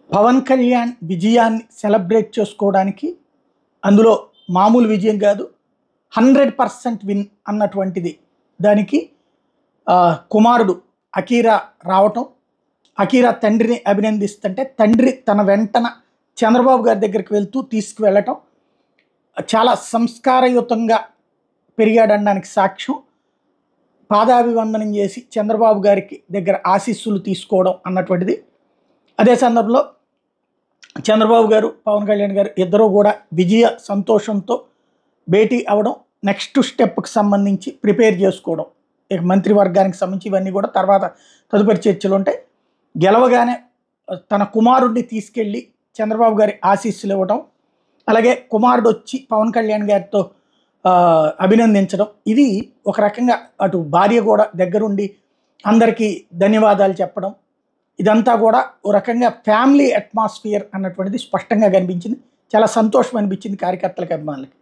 పవన్ కళ్యాణ్ విజయాన్ని సెలబ్రేట్ చేసుకోవడానికి అందులో మామూలు విజయం కాదు, 100% విన్ అన్నటువంటిది. దానికి కుమారుడు అకీరా రావటం, అకీరా తండ్రిని అభినందిస్తుంటే తండ్రి తన వెంటన చంద్రబాబు గారి దగ్గరికి వెళ్తూ తీసుకువెళ్ళటం, చాలా సంస్కారయుతంగా పెరిగాడనడానికి సాక్ష్యం. పాదాభివందనం చేసి చంద్రబాబు గారికి దగ్గర ఆశీస్సులు తీసుకోవడం అన్నటువంటిది. అదే సందర్భంలో చంద్రబాబు గారు, పవన్ కళ్యాణ్ గారు ఇద్దరూ కూడా విజయ సంతోషంతో భేటీ అవ్వడం, నెక్స్ట్ స్టెప్కి సంబంధించి ప్రిపేర్ చేసుకోవడం, ఇక మంత్రివర్గానికి సంబంధించి ఇవన్నీ కూడా తర్వాత తదుపరి చర్చలు ఉంటాయి. గెలవగానే తన కుమారుడిని తీసుకెళ్ళి చంద్రబాబు గారి ఆశీస్సులు ఇవ్వడం, అలాగే కుమారుడు వచ్చి పవన్ కళ్యాణ్ గారితో అభినందించడం, ఇది ఒక రకంగా అటు భార్య కూడా దగ్గరుండి అందరికీ ధన్యవాదాలు చెప్పడం, ఇదంతా కూడా ఓ రకంగా ఫ్యామిలీ అట్మాస్ఫియర్ అన్నటువంటిది స్పష్టంగా కనిపించింది. చాలా సంతోషం అనిపించింది కార్యకర్తలకు, అభిమానులకి.